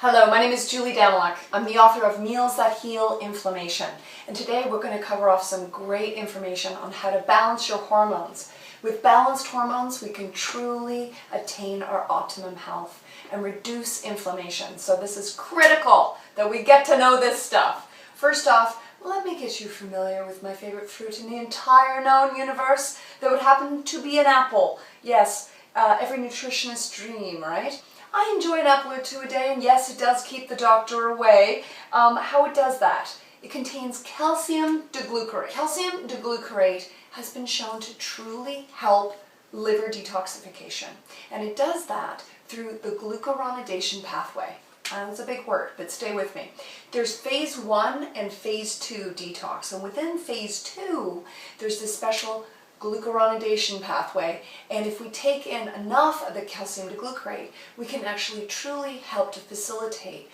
Hello, my name is Julie Daniluk. I'm the author of Meals That Heal Inflammation. And today we're going to cover off some great information on how to balance your hormones. With balanced hormones, we can truly attain our optimum health and reduce inflammation. So this is critical that we get to know this stuff. First off, let me get you familiar with my favorite fruit in the entire known universe. That would happen to be an apple. Yes, every nutritionist's dream, right? I enjoy an apple or two a day, and yes, it does keep the doctor away. How it does that? It contains calcium deglucarate. Calcium deglucarate has been shown to truly help liver detoxification, and it does that through the glucuronidation pathway. That's a big word, but stay with me. There's phase 1 and phase 2 detox, and within phase 2, there's this special glucuronidation pathway, and if we take in enough of the calcium deglucarate, we can actually truly help to facilitate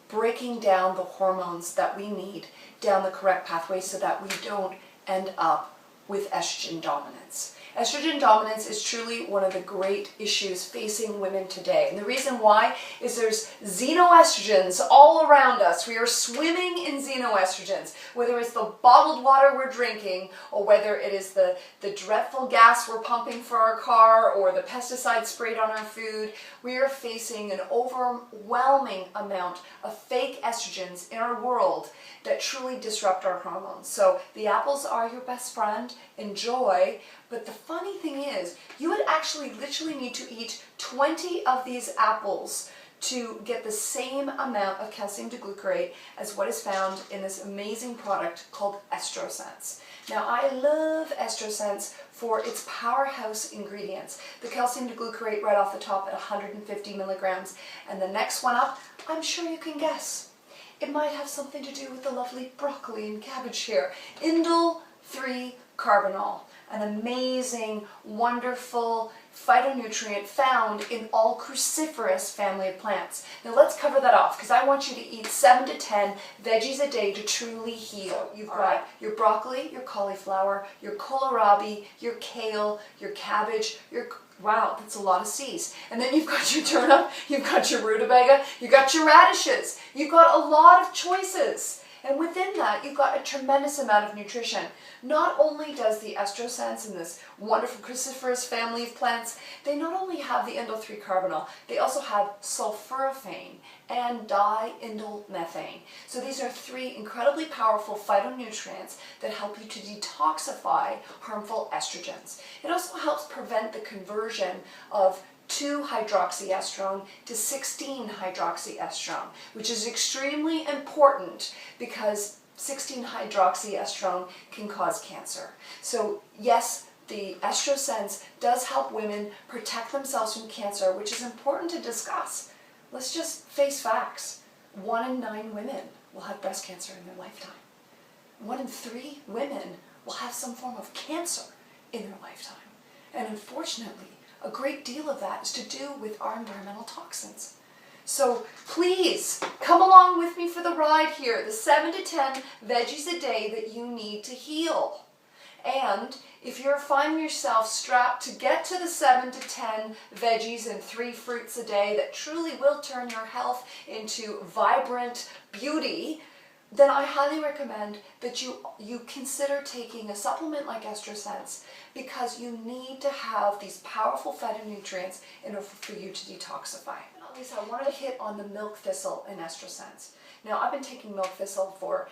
breaking down the hormones that we need down the correct pathway so that we don't end up with estrogen dominance. Estrogen dominance is truly one of the great issues facing women today. And the reason why is there's xenoestrogens all around us. We are swimming in xenoestrogens, whether it's the bottled water we're drinking or whether it is the dreadful gas we're pumping for our car or the pesticide sprayed on our food. We are facing an overwhelming amount of fake estrogens in our world that truly disrupt our hormones. So the apples are your best friend. Enjoy. But the funny thing is, you would actually literally need to eat 20 of these apples to get the same amount of calcium deglucarate as what is found in this amazing product called EstroSense. Now, I love EstroSense for its powerhouse ingredients. The calcium deglucarate right off the top at 150 milligrams, and the next one up, I'm sure you can guess. It might have something to do with the lovely broccoli and cabbage here. Indole 3-carbinol. An amazing, wonderful phytonutrient found in all cruciferous family of plants. Now let's cover that off because I want you to eat 7 to 10 veggies a day to truly heal. You've got your broccoli, your cauliflower, your kohlrabi, your kale, your cabbage, wow, that's a lot of C's. And then you've got your turnip, you've got your rutabaga, you've got your radishes. You've got a lot of choices. And within that, you've got a tremendous amount of nutrition. Not only does the EstroSense and this wonderful cruciferous family of plants, they not only have the indole 3-carbinol, they also have sulforaphane and diindolylmethane. So these are 3 incredibly powerful phytonutrients that help you to detoxify harmful estrogens. It also helps prevent the conversion of 2-hydroxyestrone to 16-hydroxyestrone, which is extremely important because 16-hydroxyestrone can cause cancer. So yes, the EstroSense does help women protect themselves from cancer, which is important to discuss. Let's just face facts. 1 in 9 women will have breast cancer in their lifetime. 1 in 3 women will have some form of cancer in their lifetime. And unfortunately, a great deal of that is to do with our environmental toxins. So please come along with me for the ride here, the 7 to 10 veggies a day that you need to heal. And if you're finding yourself strapped to get to the 7 to 10 veggies and 3 fruits a day that truly will turn your health into vibrant beauty, then I highly recommend that you consider taking a supplement like EstroSense because you need to have these powerful phytonutrients in order for you to detoxify. Lisa, I wanted to hit on the milk thistle in EstroSense. Now, I've been taking milk thistle for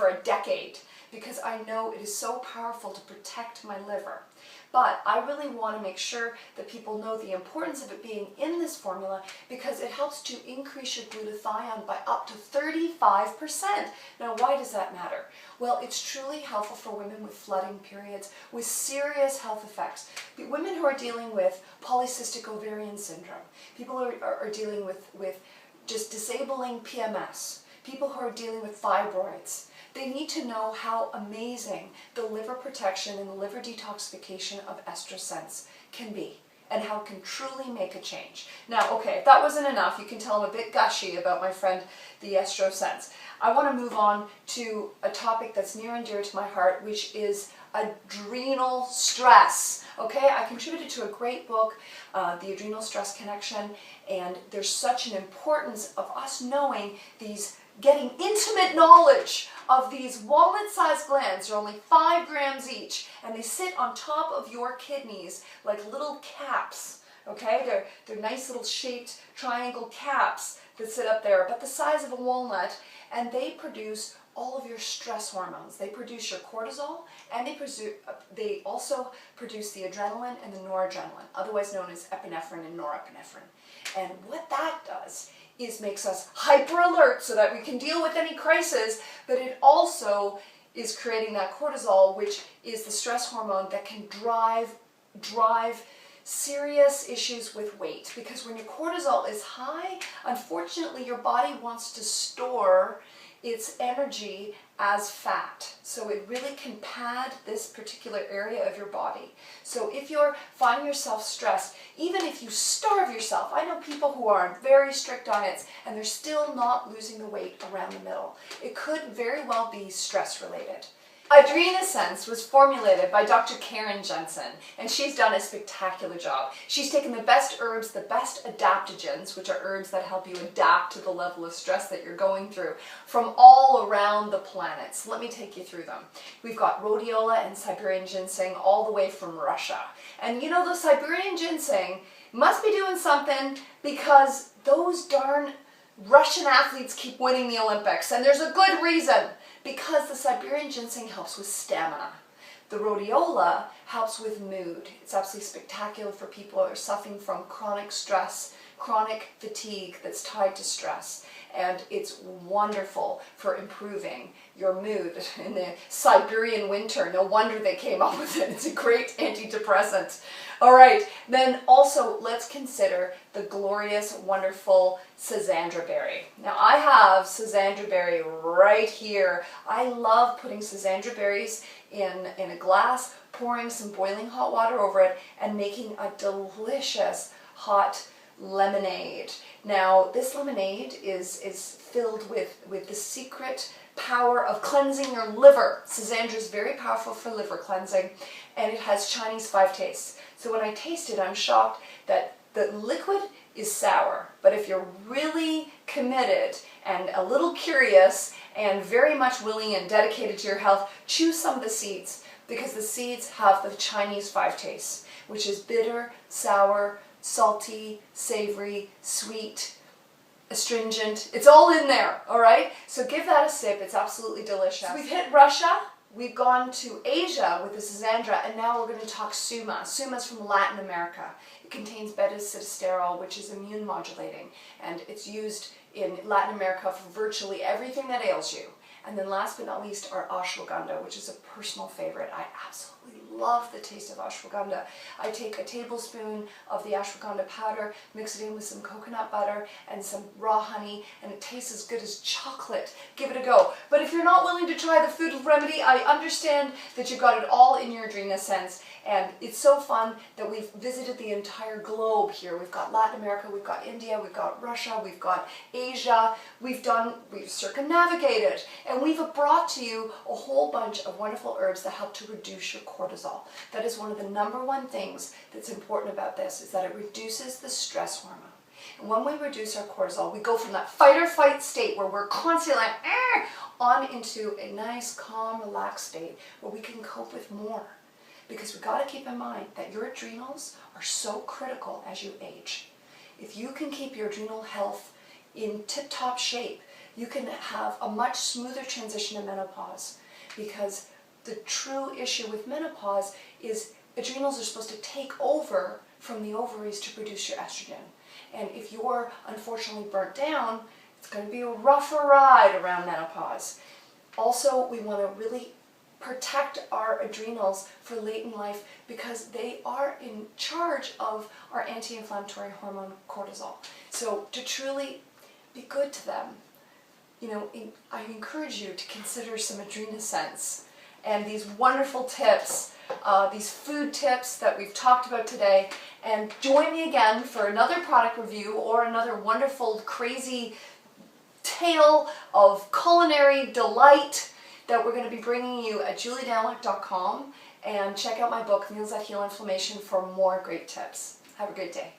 a decade because I know it is so powerful to protect my liver. But I really want to make sure that people know the importance of it being in this formula because it helps to increase your glutathione by up to 35%. Now, why does that matter? Well, it's truly helpful for women with flooding periods with serious health effects. Women who are dealing with polycystic ovarian syndrome, people who are dealing with just disabling PMS, people who are dealing with fibroids. They need to know how amazing the liver protection and the liver detoxification of EstroSense can be and how it can truly make a change. Now, okay, if that wasn't enough, you can tell I'm a bit gushy about my friend, the EstroSense. I want to move on to a topic that's near and dear to my heart, which is Adrenal Stress. Okay, I contributed to a great book, The Adrenal Stress Connection, and there's such an importance of us knowing getting intimate knowledge of these walnut-sized glands. They're only 5 grams each, and they sit on top of your kidneys like little caps. Okay, they're nice little shaped triangle caps that sit up there, about the size of a walnut, and they produce all of your stress hormones. They produce your cortisol, and they also produce the adrenaline and the noradrenaline, otherwise known as epinephrine and norepinephrine. And what that does is makes us hyper alert so that we can deal with any crisis, but it also is creating that cortisol, which is the stress hormone that can drive serious issues with weight. Because when your cortisol is high, unfortunately your body wants to store its energy as fat. So it really can pad this particular area of your body. So if you're finding yourself stressed, even if you starve yourself, I know people who are on very strict diets and they're still not losing the weight around the middle. It could very well be stress related. AdrenaSense was formulated by Dr. Karen Jensen, and she's done a spectacular job. She's taken the best herbs, the best adaptogens, which are herbs that help you adapt to the level of stress that you're going through, from all around the planet. So let me take you through them. We've got rhodiola and Siberian ginseng all the way from Russia. And you know, the Siberian ginseng must be doing something, because those darn Russian athletes keep winning the Olympics, and there's a good reason. Because the Siberian ginseng helps with stamina. The rhodiola helps with mood. It's absolutely spectacular for people who are suffering from chronic stress, chronic fatigue that's tied to stress. And it's wonderful for improving your mood in the Siberian winter. No wonder they came up with it. It's a great antidepressant. All right, then also let's consider the glorious, wonderful Schisandra berry. Now I have Schisandra berry right here. I love putting Schisandra berries in a glass, pouring some boiling hot water over it, and making a delicious hot lemonade. Now this lemonade is filled with the secret power of cleansing your liver. Schisandra is very powerful for liver cleansing, and it has Chinese 5 tastes. So when I taste it, I'm shocked that the liquid is sour. But if you're really committed and a little curious and very much willing and dedicated to your health, choose some of the seeds, because the seeds have the Chinese 5 tastes, which is bitter, sour, salty, savory, sweet, astringent. It's all in there, all right? So give that a sip. It's absolutely delicious. So we've hit Russia. We've gone to Asia with the Schisandra, and now we're going to talk Suma. Suma is from Latin America. It contains beta-sitosterol, which is immune modulating, and it's used in Latin America for virtually everything that ails you. And then last but not least, our ashwagandha, which is a personal favorite. I absolutely love the taste of ashwagandha. I take a tablespoon of the ashwagandha powder, mix it in with some coconut butter and some raw honey, and it tastes as good as chocolate. Give it a go. But if you're not willing to try the food remedy, I understand that you've got it all in your AdrenaSense, and it's so fun that we've visited the entire globe here. We've got Latin America, we've got India, we've got Russia, we've got Asia, we've circumnavigated, and we've brought to you a whole bunch of wonderful herbs that help to reduce your cortisol. That is one of the #1 things that's important about this, is that it reduces the stress hormone. And when we reduce our cortisol, we go from that fight or flight state where we're constantly like, on into a nice, calm, relaxed state where we can cope with more. Because we've got to keep in mind that your adrenals are so critical as you age. If you can keep your adrenal health in tip-top shape, you can have a much smoother transition to menopause. Because the true issue with menopause is adrenals are supposed to take over from the ovaries to produce your estrogen. And if you're unfortunately burnt down, it's going to be a rougher ride around menopause. Also, we want to really protect our adrenals for late in life, because they are in charge of our anti-inflammatory hormone cortisol. So to truly be good to them, you know, I encourage you to consider some AdrenaSense and these wonderful tips, these food tips that we've talked about today. And join me again for another product review or another wonderful, crazy tale of culinary delight that we're going to be bringing you at juliedaniluk.com. and check out my book, Meals That Heal Inflammation, for more great tips. Have a great day.